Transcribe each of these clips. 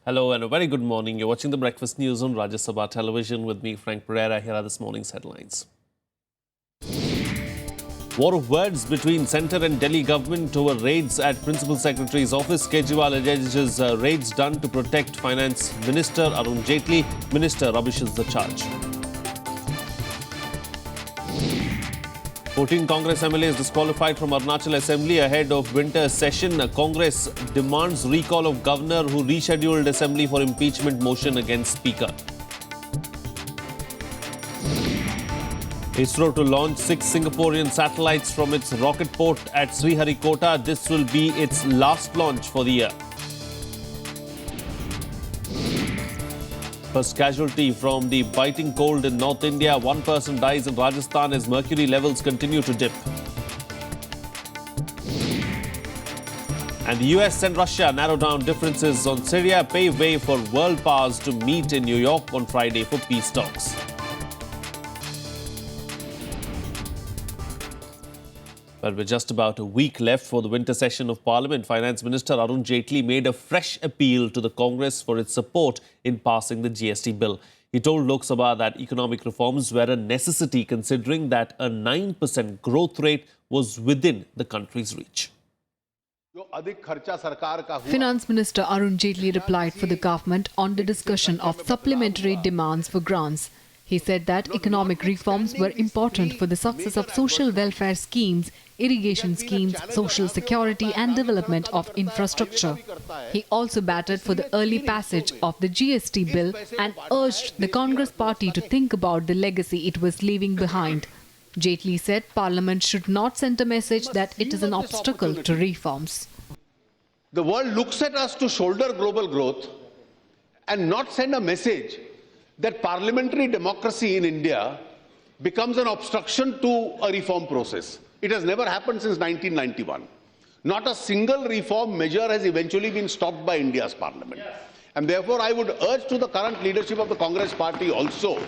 Hello and a very good morning. You're watching the Breakfast News on Rajya Sabha television with me, Frank Pereira. Here are this morning's headlines. War of words between centre and Delhi government over raids at Principal Secretary's office. Kejriwal alleges raids done to protect Finance Minister Arun Jaitley. Minister rubbishes the charge. 14 Congress MLAs disqualified from Arunachal Assembly ahead of winter session. Congress demands recall of governor who rescheduled Assembly for impeachment motion against Speaker. ISRO to launch 6 Singaporean satellites from its rocket port at Sriharikota. This will be its last launch for the year. First casualty from the biting cold in North India. One person dies in Rajasthan as mercury levels continue to dip. And the US and Russia narrow down differences on Syria, pave way for world powers to meet in New York on Friday for peace talks. Well, with just about a week left for the winter session of Parliament, Finance Minister Arun Jaitley made a fresh appeal to the Congress for its support in passing the GST bill. He told Lok Sabha that economic reforms were a necessity considering that a 9% growth rate was within the country's reach. Finance Minister Arun Jaitley replied for the government on the discussion of supplementary demands for grants. He said that economic reforms were important for the success of social welfare schemes, irrigation schemes, social security and development of infrastructure. He also batted for the early passage of the GST bill and urged the Congress party to think about the legacy it was leaving behind. Jaitley said Parliament should not send a message that it is an obstacle to reforms. The world looks at us to shoulder global growth and not send a message that parliamentary democracy in India becomes an obstruction to a reform process. It has never happened since 1991. Not a single reform measure has eventually been stopped by India's parliament. And therefore, I would urge to the current leadership of the Congress party also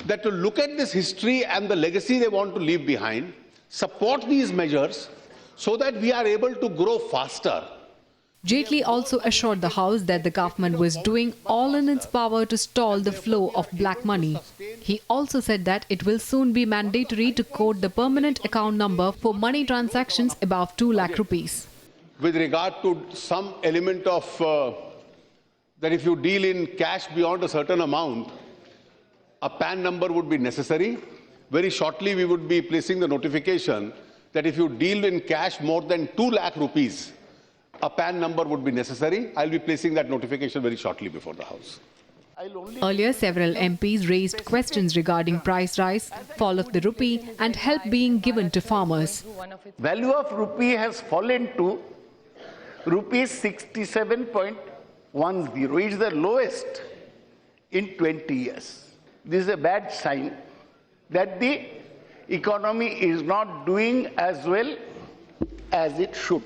that to look at this history and the legacy they want to leave behind, support these measures so that we are able to grow faster. Jaitley also assured the House that the government was doing all in its power to stall the flow of black money. He also said that it will soon be mandatory to code the permanent account number for money transactions above 2 lakh rupees. With regard to some element of that if you deal in cash beyond a certain amount, a PAN number would be necessary. Very shortly we would be placing the notification that if you deal in cash more than 2 lakh rupees, a PAN number would be necessary. I'll be placing that notification very shortly before the House. Earlier, several MPs raised questions regarding price rise, fall of the rupee and help being given to farmers. Value of rupee has fallen to rupees 67.10. It is the lowest in 20 years. This is a bad sign that the economy is not doing as well as it should.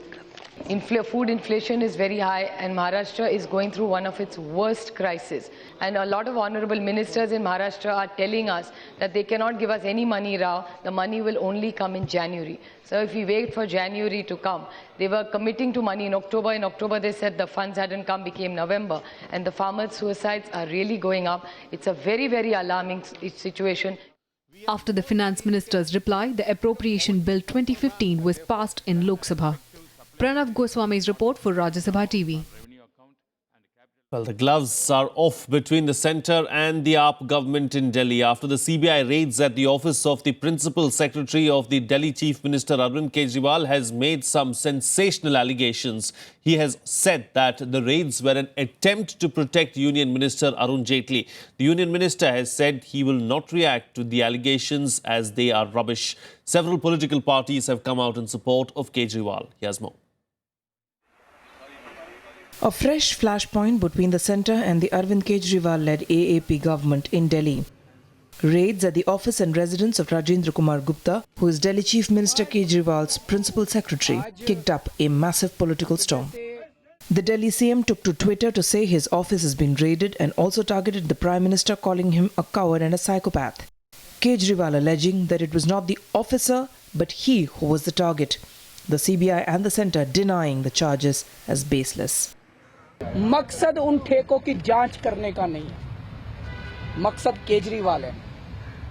Food inflation is very high and Maharashtra is going through one of its worst crises. And a lot of honorable ministers in Maharashtra are telling us that they cannot give us any money now. The money will only come in January. So if we wait for January to come, they were committing to money in October. In October they said the funds hadn't come, became November. And the farmers' suicides are really going up. It's a very, very alarming situation. After the Finance Minister's reply, the Appropriation Bill 2015 was passed in Lok Sabha. Pranav Goswami's report for Rajya Sabha TV. Well, the gloves are off between the centre and the AAP government in Delhi after the CBI raids at the office of the Principal Secretary of the Delhi Chief Minister Arvind Kejriwal has made some sensational allegations. He has said that the raids were an attempt to protect Union Minister Arun Jaitley. The Union Minister has said he will not react to the allegations as they are rubbish. Several political parties have come out in support of Kejriwal. Here's more. A fresh flashpoint between the centre and the Arvind Kejriwal-led AAP government in Delhi. Raids at the office and residence of Rajendra Kumar Gupta, who is Delhi Chief Minister Kejriwal's principal secretary, kicked up a massive political storm. The Delhi CM took to Twitter to say his office has been raided and also targeted the Prime Minister, calling him a coward and a psychopath. Kejriwal alleging that it was not the officer but he who was the target. The CBI and the centre denying the charges as baseless. मकसद उन ठेकों की जांच करने का नहीं है, मकसद केजरीवाल है।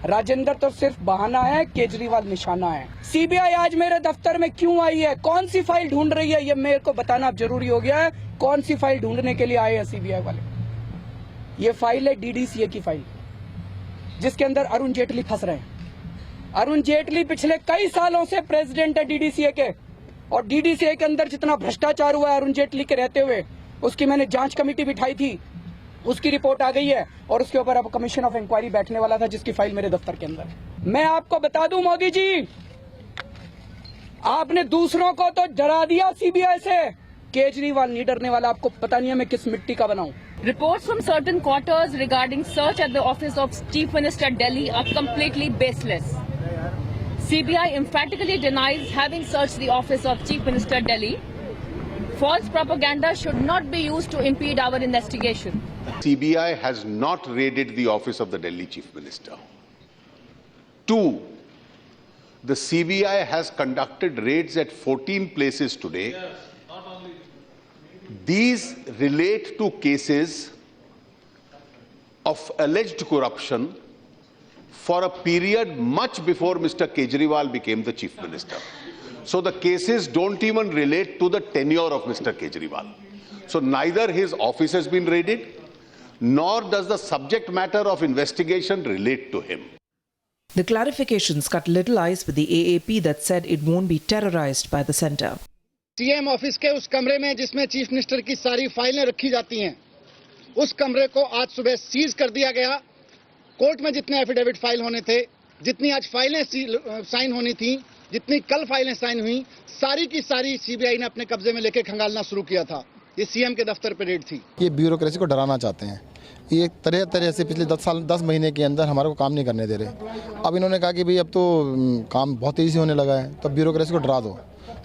राजेंद्र तो सिर्फ बहाना है, केजरीवाल निशाना है। सीबीआई आज मेरे दफ्तर में क्यों आई है, कौन सी फाइल ढूंढ रही है, ये मेरे को बताना अब जरूरी हो गया है। कौन सी फाइल ढूंढने के लिए आए हैं सीबीआई वाले? ये फाइल है डीडीसीए की फाइल, जिसके अंदर अरुण जेटली फंस रहे हैं। अरुण जेटली पिछले कई सालों से प्रेसिडेंट है डीडीसीए के, और डीडीसीए के अंदर जितना भ्रष्टाचार हुआ है अरुण जेटली के रहते हुए, उसकी मैंने जांच कमेटी बिठाई थी, उसकी रिपोर्ट आ गई है, और उसके ऊपर अब कमीशन ऑफ इंक्वायरी बैठने वाला था, जिसकी फाइल मेरे दफ्तर के अंदर है। मैं आपको बता दूं मोदी जी, आपने दूसरों को तो डरा दिया सीबीआई से, केजरीवाल नहीं डरने वाला। आपको पता नहीं है मैं किस मिट्टी का बनाऊं। Reports from certain quarters regarding search at the office of Chief Minister Delhi are completely baseless. CBI emphatically denies having searched the office of Chief Minister Delhi. False propaganda should not be used to impede our investigation. CBI has not raided the office of the Delhi Chief Minister. 2, the CBI has conducted raids at 14 places today. These relate to cases of alleged corruption for a period much before Mr. Kejriwal became the Chief Minister. So the cases don't even relate to the tenure of Mr. Kejriwal. So neither his office has been raided, nor does the subject matter of investigation relate to him. The clarifications cut little ice with the AAP that said it won't be terrorized by the centre. CM office के उस कमरे में जिसमें chief minister की सारी फाइलें रखी जाती हैं, उस कमरे को आज सुबह सीज कर दिया गया। कोर्ट में जितने एफिडेविट फाइल होने थे, जितनी आज फाइलें साइन होनी थी, जितनी कल फाइलें साइन हुई, सारी की सारी सीबीआई ने अपने कब्जे में लेके खंगालना शुरू किया था। ये सीएम के दफ्तर पर रेड थी। ये ब्यूरोक्रेसी को डराना चाहते हैं। ये तरह से पिछले 10 महीने के अंदर हमारे को काम नहीं करने दे रहे। अब इन्होंने कहा कि भाई अब तो काम बहुत तेज़ी से होने लगा है, तो ब्यूरोक्रेसी को डरा दो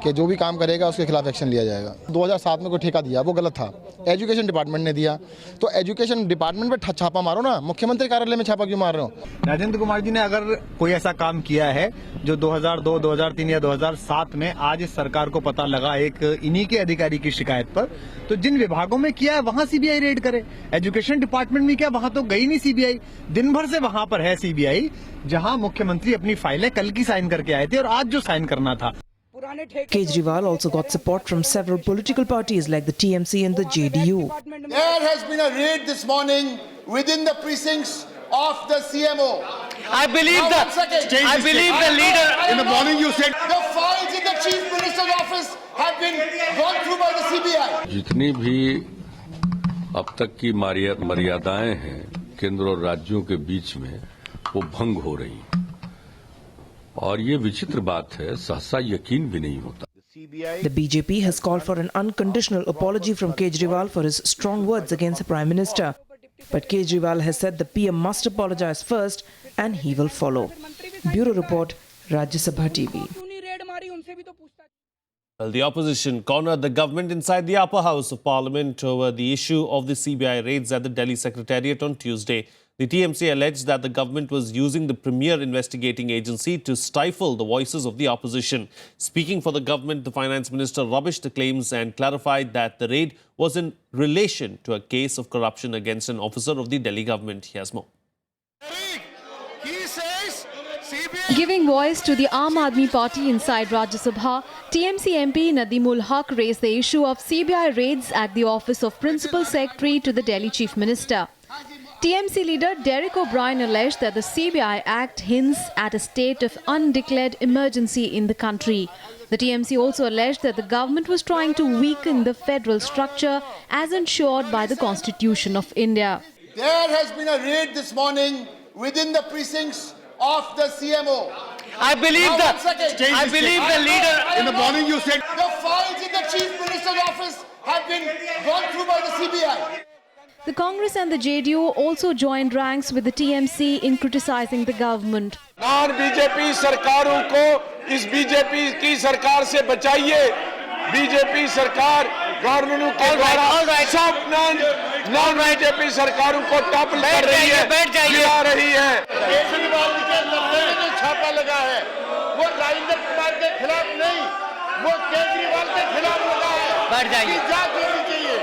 कि जो भी काम करेगा उसके खिलाफ एक्शन लिया जाएगा। 2007 में कोई ठेका दिया, वो गलत था, एजुकेशन डिपार्टमेंट ने दिया, तो एजुकेशन डिपार्टमेंट पे छापा मारो ना, मुख्यमंत्री कार्यालय में छापा क्यों मार रहे हो? राजेंद्र कुमार जी ने अगर कोई ऐसा काम किया है जो 2002, 2003 या 2007 में आज इस सरकार को पता लगा एक इन्हीं के अधिकारी की शिकायत पर, तो जिन विभागों में किया है वहां सीबीआई रेड करे। एजुकेशन डिपार्टमेंट में क्या, वहां तो गई नहीं सीबीआई, दिन भर से वहां पर है सीबीआई, जहां मुख्यमंत्री अपनी फाइलें कल की साइन करके आए थे और आज जो साइन करना था। Kejriwal also got support from several political parties like the TMC and the JDU. There has been a raid this morning within the precincts of the CMO. I believe the leader in the morning you said the files in the Chief Minister's office have been gone through by the CBI. जितनी भी अब तक की मर्यादाएं हैं केंद्र और राज्यों के बीच में, वो भंग हो रही हैं। और ये विचित्र बात है, सहसा यकीन भी नहीं होता। The BJP has called for an unconditional apology from Kejriwal for his strong words against the Prime Minister. But Kejriwal has said the PM must apologize first and he will follow. Bureau Report, Rajya Sabha TV. Well, the opposition cornered the government inside the upper house of parliament over the issue of the CBI raids at the Delhi Secretariat on Tuesday. The TMC alleged that the government was using the premier investigating agency to stifle the voices of the opposition. Speaking for the government, the finance minister rubbished the claims and clarified that the raid was in relation to a case of corruption against an officer of the Delhi government. Here's more. Giving voice to the Aam Aadmi Party inside Rajya Sabha, TMC MP Nadeemul Haq raised the issue of CBI raids at the office of Principal Secretary to the Delhi Chief Minister. TMC leader Derek O'Brien alleged that the CBI Act hints at a state of undeclared emergency in the country. The TMC also alleged that the government was trying to weaken the federal structure as ensured by the Constitution of India. There has been a raid this morning within the precincts of the CMO. I believe the leader in the morning you said the files in the Chief Minister's office have been gone through by the CBI. The Congress and the JDU also joined ranks with the TMC in criticizing the government. BJP सरकारों को इस BJP की सरकार से बचाइए। BJP सरकार कानूनों के द्वारा सब नॉन बीजेपी सरकारों को टॉपल कर रही है, गिरा रही है। केजरीवाल के लड़ने में जो छापा लगा है, वो राजेंद्र कुमार के खिलाफ नहीं, वो केजरीवाल के खिलाफ लगा है। बैठ जाइए। जांच होनी चाहिए।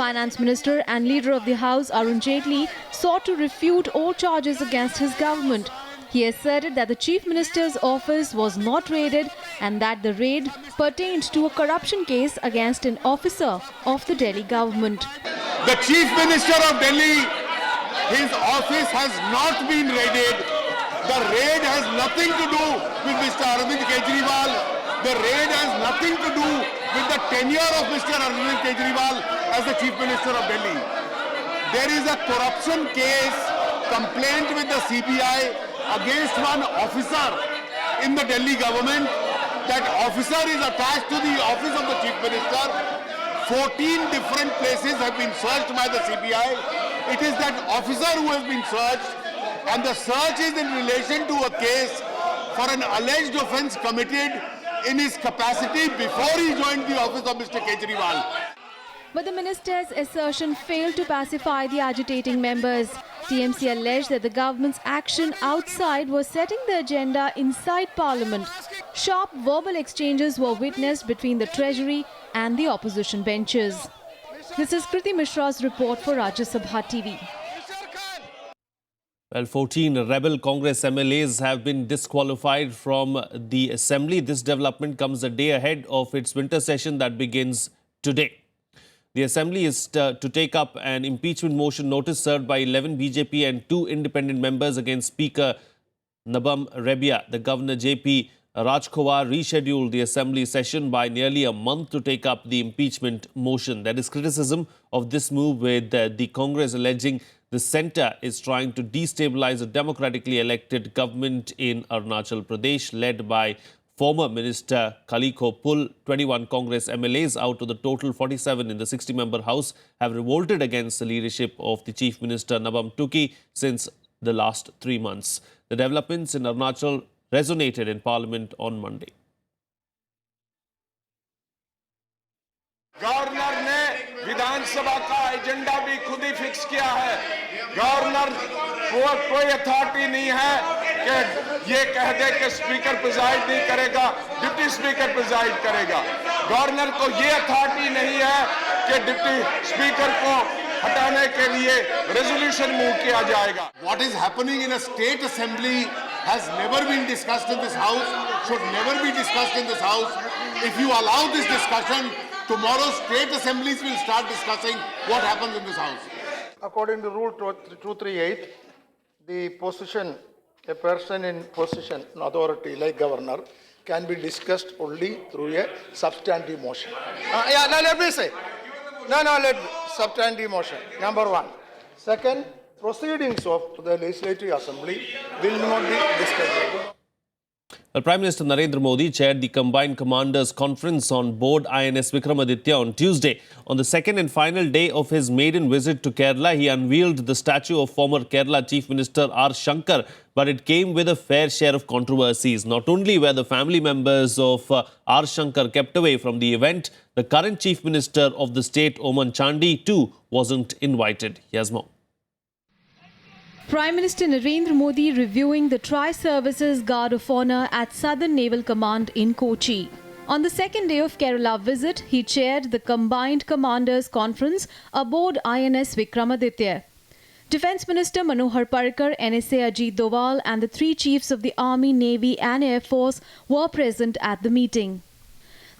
Finance Minister and Leader of the House Arun Jaitley sought to refute all charges against his government. He asserted that the Chief Minister's office was not raided and that the raid pertained to a corruption case against an officer of the Delhi government. The Chief Minister of Delhi, his office has not been raided. The raid has nothing to do with Mr. Arvind Kejriwal. The raid has nothing to do with the tenure of Mr. Arvind Kejriwal as the Chief Minister of Delhi. There is a corruption case complaint with the CBI against one officer in the Delhi government. That officer is attached to the office of the Chief Minister. 14 different places have been searched by the CBI. It is that officer who has been searched, and the search is in relation to a case for an alleged offence committed in his capacity before he joined the office of Mr. Kejriwal. But the minister's assertion failed to pacify the agitating members. TMC alleged that the government's action outside was setting the agenda inside Parliament. Sharp verbal exchanges were witnessed between the Treasury and the opposition benches. This is Kriti Mishra's report for Rajya Sabha TV. Well, 14 rebel Congress MLAs have been disqualified from the Assembly. This development comes a day ahead of its winter session that begins today. The Assembly is to take up an impeachment motion notice served by 11 BJP and 2 independent members against Speaker Nabam Rebia. The Governor JP Rajkhawar rescheduled the Assembly session by nearly a month to take up the impeachment motion. There is criticism of this move, with the Congress alleging the centre is trying to destabilize a democratically elected government in Arunachal Pradesh led by former Minister Kalikho Pul. 21 Congress MLAs out of the total 47 in the 60-member House have revolted against the leadership of the Chief Minister Nabam Tuki since the last 3 months. The developments in Arunachal resonated in Parliament on Monday. Governor ने विधानसभा का agenda भी खुद ही fix किया है। Governor को कोई authority नहीं है कि ये कह दे कि स्पीकर प्रिजाइड नहीं करेगा, डिप्टी स्पीकर प्रिजाइड करेगा। गवर्नर को ये अथॉरिटी नहीं है कि डिप्टी स्पीकर को हटाने के लिए रेजोल्यूशन मूव किया जाएगा। What is happening in a state assembly has never been discussed in this house, should never be discussed in this house. If you allow this discussion, tomorrow state assemblies will start discussing what happens in this house. According to Rule 238, the position, a person in position, an authority like governor, can be discussed only through a substantive motion. Let me say. Substantive motion, number one. Second, proceedings of the Legislative Assembly will not be discussed. Well, Prime Minister Narendra Modi chaired the Combined Commanders Conference on board INS Vikramaditya on Tuesday. On the second and final day of his maiden visit to Kerala, he unveiled the statue of former Kerala Chief Minister R. Shankar, but it came with a fair share of controversies. Not only were the family members of R. Shankar kept away from the event, the current Chief Minister of the state, Oman Chandi, too wasn't invited. Here's more. Prime Minister Narendra Modi reviewing the Tri-Services Guard of Honour at Southern Naval Command in Kochi. On the second day of Kerala visit, he chaired the Combined Commanders Conference aboard INS Vikramaditya. Defence Minister Manohar Parrikar, NSA Ajit Doval and the 3 chiefs of the Army, Navy and Air Force were present at the meeting.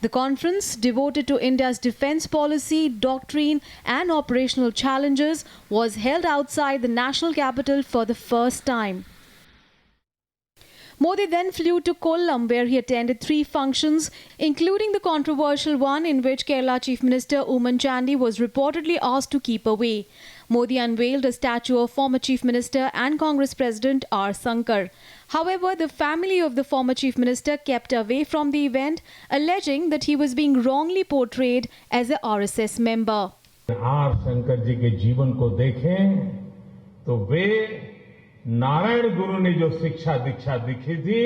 The conference, devoted to India's defence policy, doctrine and operational challenges, was held outside the national capital for the first time. Modi then flew to Kollam, where he attended 3 functions, including the controversial one in which Kerala Chief Minister Oman Chandi was reportedly asked to keep away. Modi unveiled a statue of former Chief Minister and Congress President R. Shankar. However, the family of the former Chief Minister kept away from the event, alleging that he was being wrongly portrayed as a RSS member. R. Shankar ji के जीवन को देखें तो वे नारायण गुरु ने जो शिक्षा दीक्षा दिखी थी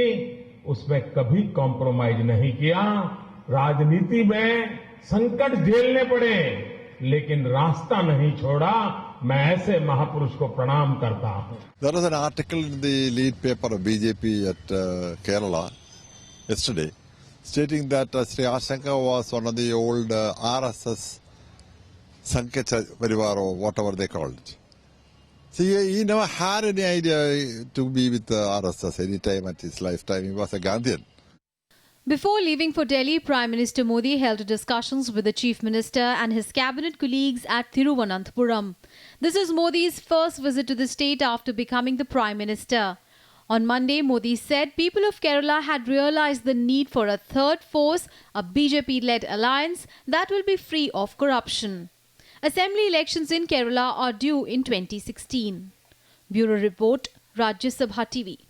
उसमें कभी कॉम्प्रोमाइज नहीं किया। राजनीति में संकट झेलने पड़े लेकिन रास्ता नहीं छोड़ा। मैं ऐसे महापुरुष को प्रणाम करता हूं। There was an article in the lead paper of BJP at Kerala yesterday stating that Sri R. Shankar was one of the old RSS Sankecha Parivar or whatever they called it. See, he never had any idea to be with RSS any time at his lifetime. He was a Gandhian. Before leaving for Delhi, Prime Minister Modi held discussions with the Chief Minister and his cabinet colleagues at Thiruvananthapuram. This is Modi's first visit to the state after becoming the Prime Minister. On Monday, Modi said people of Kerala had realized the need for a third force, a BJP-led alliance that will be free of corruption. Assembly elections in Kerala are due in 2016. Bureau Report, Rajya Sabha TV.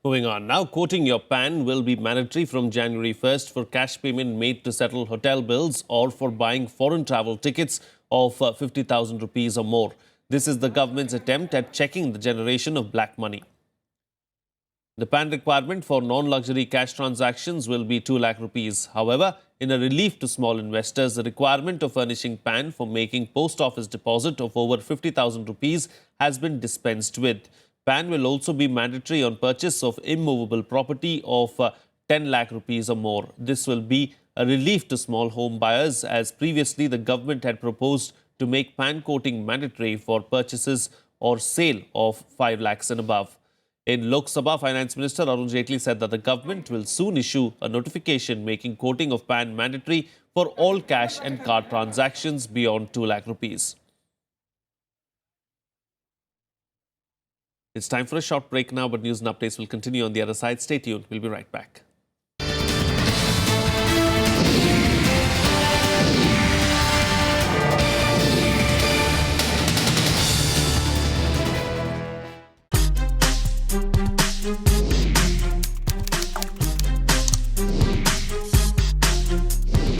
Moving on, now quoting your PAN will be mandatory from January 1st for cash payment made to settle hotel bills or for buying foreign travel tickets of 50,000 rupees or more. This is the government's attempt at checking the generation of black money. The PAN requirement for non-luxury cash transactions will be 2 lakh rupees. However, in a relief to small investors, the requirement of furnishing PAN for making post office deposit of over 50,000 rupees has been dispensed with. PAN will also be mandatory on purchase of immovable property of 10 lakh rupees or more. This will be a relief to small home buyers, as previously the government had proposed to make PAN quoting mandatory for purchases or sale of 5 lakhs and above. In Lok Sabha, Finance Minister Arun Jaitley said that the government will soon issue a notification making quoting of PAN mandatory for all cash and card transactions beyond 2 lakh rupees. It's time for a short break now, but news and updates will continue on the other side. Stay tuned. We'll be right back.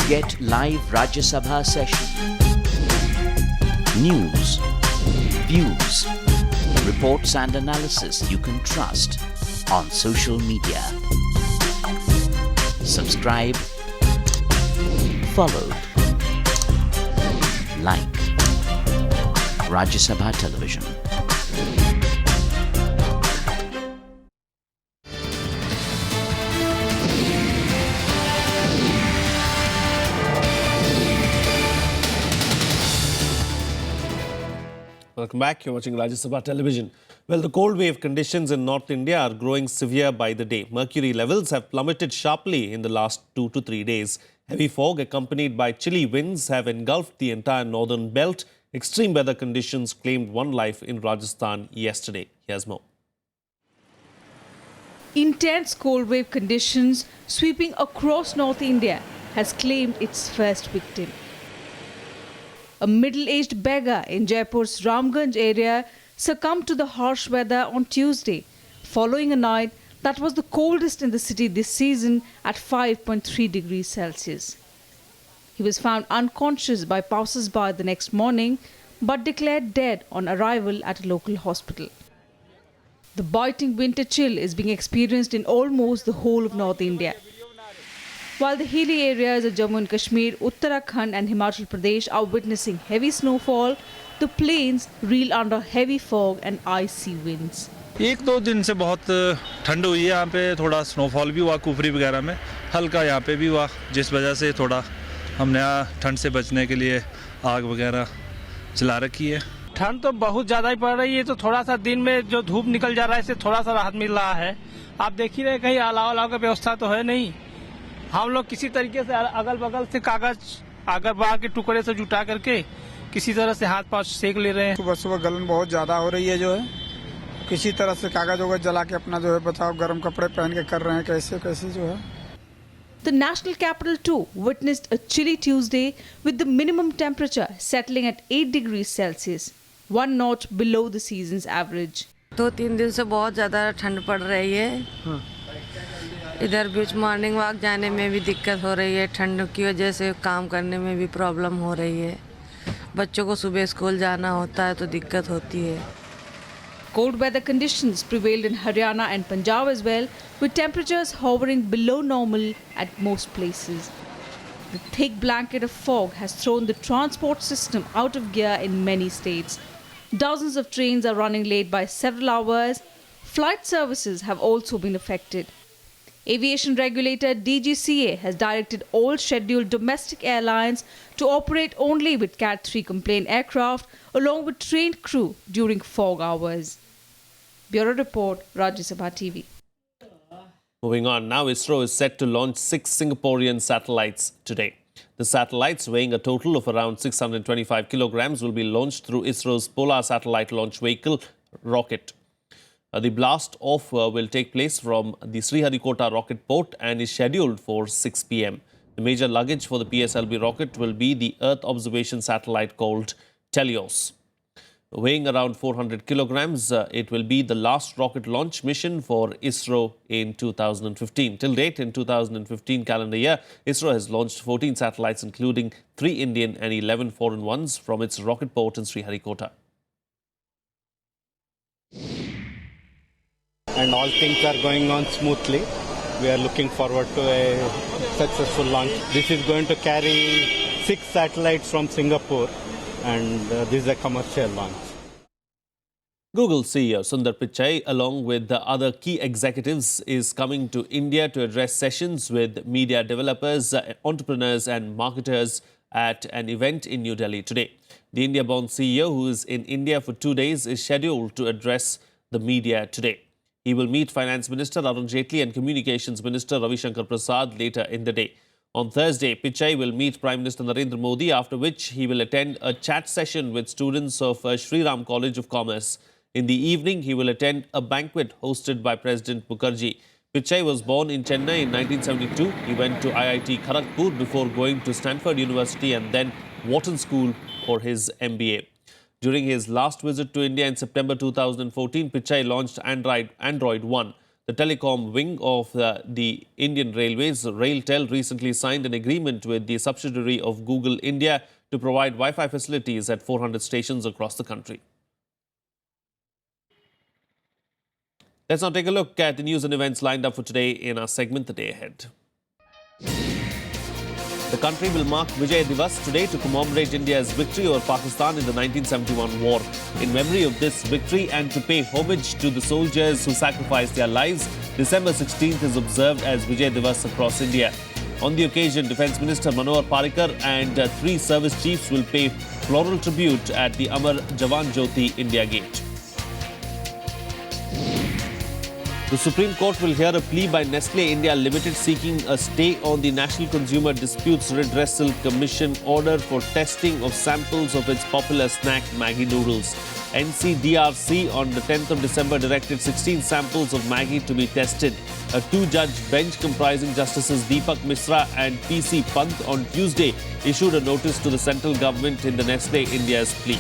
Get live Rajya Sabha session. News, views, reports and analysis you can trust on social media. Subscribe, follow, like Rajya Sabha Television. Welcome back. You're watching Rajya Sabha Television. Well, the cold wave conditions in North India are growing severe by the day. Mercury levels have plummeted sharply in the last 2 to 3 days. Heavy fog accompanied by chilly winds have engulfed the entire northern belt. Extreme weather conditions claimed one life in Rajasthan yesterday. Here's more. Intense cold wave conditions sweeping across North India has claimed its first victim. A middle-aged beggar in Jaipur's Ramganj area succumbed to the harsh weather on Tuesday, following a night that was the coldest in the city this season at 5.3 degrees Celsius. He was found unconscious by passers-by the next morning, but declared dead on arrival at a local hospital. The biting winter chill is being experienced in almost the whole of North India. While the hilly areas of Jammu and Kashmir, Uttarakhand and Himachal Pradesh are witnessing heavy snowfall, the plains reel under heavy fog and icy winds. 1-2 दिन से बहुत ठंड हुई है। यहाँ पे थोड़ा snowfall भी हुआ, कुफरी वगैरह में हल्का यहाँ पे भी हुआ, जिस वजह से थोड़ा हमने यहाँ ठंड से बचने के लिए आग वगैरह जला रखी है। ठंड तो बहुत ज्यादा ही पड़ रही है, तो थोड़ा सा दिन में जो धूप निकल जा रहा है इससे थोड़ा सा राहत मिल रहा है। आप देख ही रहे, कहीं अलाव का व्यवस्था तो है नहीं। हम लोग किसी तरीके से अगल बगल से कागज अगर बाहर के टुकड़े से जुटा करके किसी तरह से हाथ पांव सेक ले रहे हैं। सुबह सुबह गलन बहुत ज्यादा हो रही है, जो है किसी तरह से कागज वगैरह जला के अपना जो है बचाव गर्म कपड़े पहन के कर रहे हैं, कैसे कैसे जो है। The national capital too witnessed a chilly Tuesday with the minimum temperature settling at 8 degrees Celsius, one notch below the season's average. 2-3 दिन से बहुत ज़्यादा ठंड पड़ रही है। इधर बीच मॉर्निंग वॉक जाने में भी दिक्कत हो रही है, ठंड की वजह से काम करने में भी प्रॉब्लम हो रही है। बच्चों को सुबह स्कूल जाना होता है तो दिक्कत होती है। Cold weather conditions prevailed in Haryana and Punjab as well, with temperatures hovering below normal at most places. The thick blanket of fog has thrown the transport system out of gear in many states. Dozens of trains are running late by several hours. Flight services have also been affected. Aviation regulator DGCA has directed all scheduled domestic airlines to operate only with Cat 3 complaint aircraft along with trained crew during fog hours. Bureau Report, Rajya Sabha TV. Moving on, now ISRO is set to launch 6 Singaporean satellites today. The satellites, weighing a total of around 625 kilograms, will be launched through ISRO's Polar Satellite Launch Vehicle rocket. The blast-off will take place from the Sriharikota rocket port and is scheduled for 6 p.m. The major luggage for the PSLV rocket will be the Earth observation satellite called Telios. Weighing around 400 kilograms, it will be the last rocket launch mission for ISRO in 2015. Till date, in 2015 calendar year, ISRO has launched 14 satellites, including 3 Indian and 11 foreign ones from its rocket port in Sriharikota. And all things are going on smoothly. We are looking forward to a successful launch. This is going to carry 6 satellites from Singapore, and this is a commercial launch. Google CEO Sundar Pichai, along with the other key executives, is coming to India to address sessions with media developers, entrepreneurs and marketers at an event in New Delhi today. The India-born CEO, who is in India for 2 days, is scheduled to address the media today. He will meet Finance Minister Arun Jaitley and Communications Minister Ravi Shankar Prasad later in the day. On Thursday, Pichai will meet Prime Minister Narendra Modi, after which he will attend a chat session with students of Sri Ram College of Commerce. In the evening, he will attend a banquet hosted by President Mukherjee. Pichai was born in Chennai in 1972. He went to IIT Kharagpur before going to Stanford University and then Wharton School for his MBA. During his last visit to India in September 2014, Pichai launched Android One. The telecom wing of the Indian Railways, RailTel, recently signed an agreement with the subsidiary of Google India to provide Wi-Fi facilities at 400 stations across the country. Let's now take a look at the news and events lined up for today in our segment, The Day Ahead. The country will mark Vijay Divas today to commemorate India's victory over Pakistan in the 1971 war. In memory of this victory and to pay homage to the soldiers who sacrificed their lives, December 16th is observed as Vijay Divas across India. On the occasion, Defence Minister Manohar Parrikar and 3 service chiefs will pay floral tribute at the Amar Jawan Jyoti India Gate. The Supreme Court will hear a plea by Nestle India Limited seeking a stay on the National Consumer Disputes Redressal Commission order for testing of samples of its popular snack Maggi noodles. NCDRC on the 10th of December directed 16 samples of Maggi to be tested. A 2-judge bench comprising Justices Deepak Misra and PC Pant on Tuesday issued a notice to the central government in the Nestle India's plea.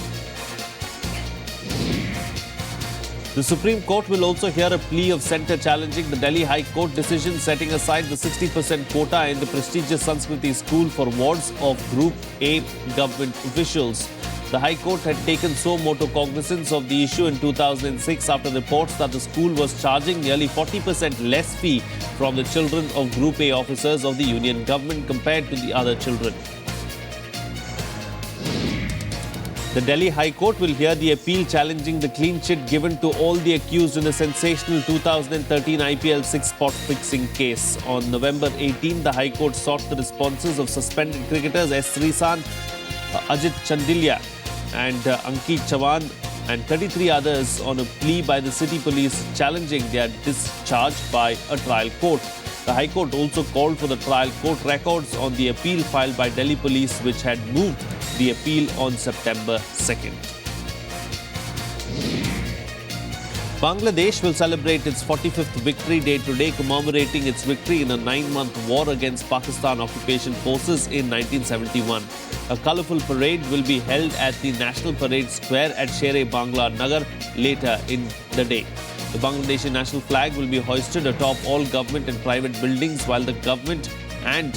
The Supreme Court will also hear a plea of centre challenging the Delhi High Court decision setting aside the 60% quota in the prestigious Sanskriti school for wards of Group A government officials. The High Court had taken suo motu cognizance of the issue in 2006 after reports that the school was charging nearly 40% less fee from the children of Group A officers of the union government compared to the other children. The Delhi High Court will hear the appeal challenging the clean chit given to all the accused in the sensational 2013 IPL 6-spot fixing case. On November 18, the High Court sought the responses of suspended cricketers S. Srisan, Ajit Chandilya and Ankit Chavan and 33 others on a plea by the city police challenging their discharge by a trial court. The High Court also called for the trial court records on the appeal filed by Delhi police, which had moved the appeal on September 2nd. Bangladesh will celebrate its 45th Victory Day today, commemorating its victory in a 9-month war against Pakistan occupation forces in 1971. A colourful parade will be held at the National Parade Square at Sher-e-Bangla Nagar later in the day. The Bangladeshi national flag will be hoisted atop all government and private buildings, while the government and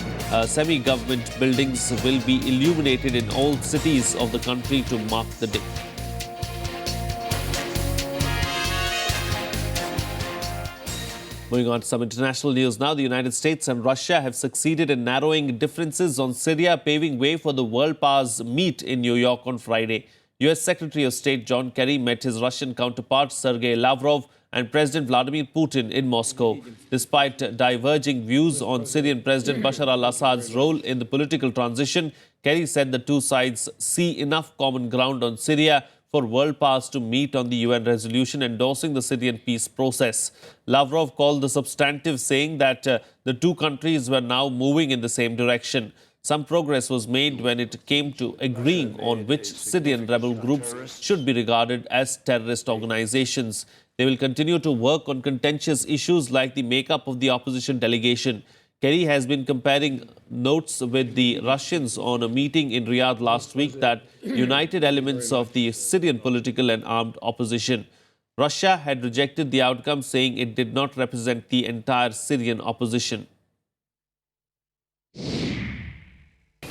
semi-government buildings will be illuminated in all cities of the country to mark the day. Moving on to some international news now. The United States and Russia have succeeded in narrowing differences on Syria, paving way for the world powers meet in New York on Friday. U.S. Secretary of State John Kerry met his Russian counterpart Sergei Lavrov and President Vladimir Putin in Moscow. Despite diverging views on Syrian President Bashar al-Assad's role in the political transition, Kerry said the two sides see enough common ground on Syria for world powers to meet on the UN resolution endorsing the Syrian peace process. Lavrov called the substantive, saying that the two countries were now moving in the same direction. Some progress was made when it came to agreeing on which Syrian rebel groups should be regarded as terrorist organizations. They will continue to work on contentious issues like the makeup of the opposition delegation. Kerry has been comparing notes with the Russians on a meeting in Riyadh last week that united elements of the Syrian political and armed opposition. Russia had rejected the outcome, saying it did not represent the entire Syrian opposition.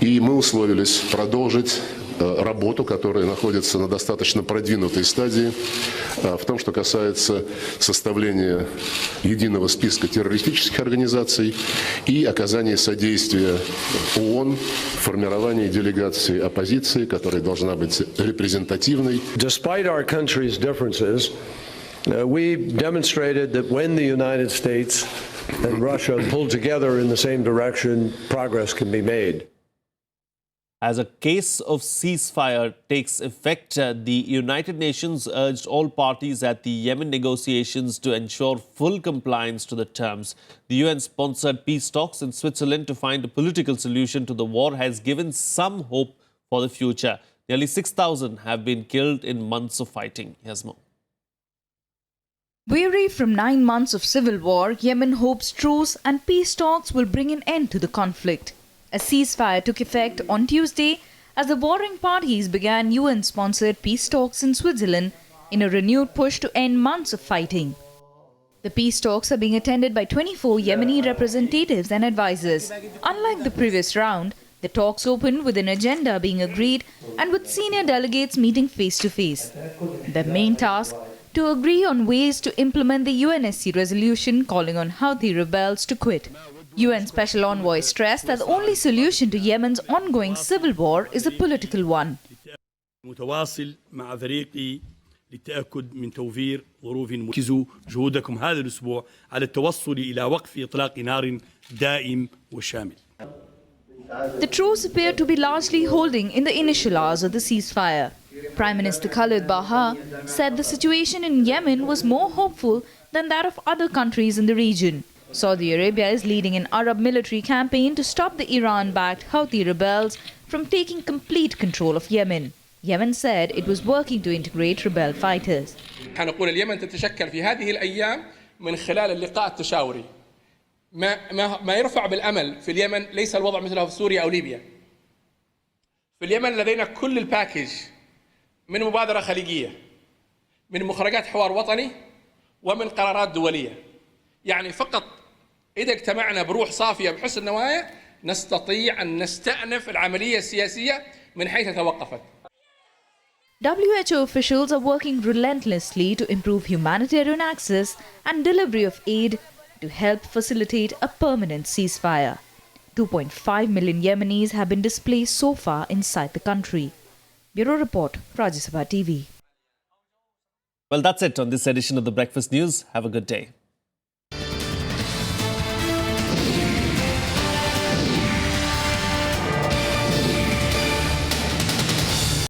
И мы условились продолжить работу, которая находится на достаточно продвинутой стадии, в том, что касается составления единого списка террористических организаций и оказания содействия ООН в формировании делегации оппозиции, которая должна быть репрезентативной. Despite our country's differences, we demonstrated that when the United States and Russia pull together in the same direction, progress can be made. As a case of ceasefire takes effect, the United Nations urged all parties at the Yemen negotiations to ensure full compliance to the terms. The UN-sponsored peace talks in Switzerland to find a political solution to the war has given some hope for the future. Nearly 6,000 have been killed in months of fighting. Here's more. Weary from 9 months of civil war, Yemen hopes truce and peace talks will bring an end to the conflict. A ceasefire took effect on Tuesday as the warring parties began UN-sponsored peace talks in Switzerland in a renewed push to end months of fighting. The peace talks are being attended by 24 Yemeni representatives and advisors. Unlike the previous round, the talks opened with an agenda being agreed and with senior delegates meeting face-to-face. Their main task, to agree on ways to implement the UNSC resolution calling on Houthi rebels to quit. UN Special Envoy stressed that the only solution to Yemen's ongoing civil war is a political one. متواصل مع فريقي للتأكد من توفير ظروف مركزوا جهودكم هذا الأسبوع على التوصل إلى وقف إطلاق نار دائم وشامل. The truce appeared to be largely holding in the initial hours of the ceasefire. Prime Minister Khalid Baha said the situation in Yemen was more hopeful than that of other countries in the region. Saudi Arabia is leading an Arab military campaign to stop the Iran-backed Houthi rebels from taking complete control of Yemen. Yemen said it was working to integrate rebel fighters. نقول اليمن تتشكل في هذه الأيام من خلال اللقاء التشاوري. ما يرفع بالأمل في اليمن ليس الوضع مثله في سوريا أو ليبيا. في اليمن لدينا كل الباكج من مبادرة خليجية، من مخرجات حوار وطني، ومن قرارات دولية. يعني فقط إذا اجتمعنا بروح صافية بحسن نوايا نستطيع أن نستأنف العملية السياسية من حيث توقفت. WHO officials are working relentlessly to improve humanitarian access and delivery of aid to help facilitate a permanent ceasefire. 2.5 million Yemenis have been displaced so far inside the country. Bureau Report, Rajya Sabha TV. Well, that's it on this edition of the Breakfast News. Have a good day.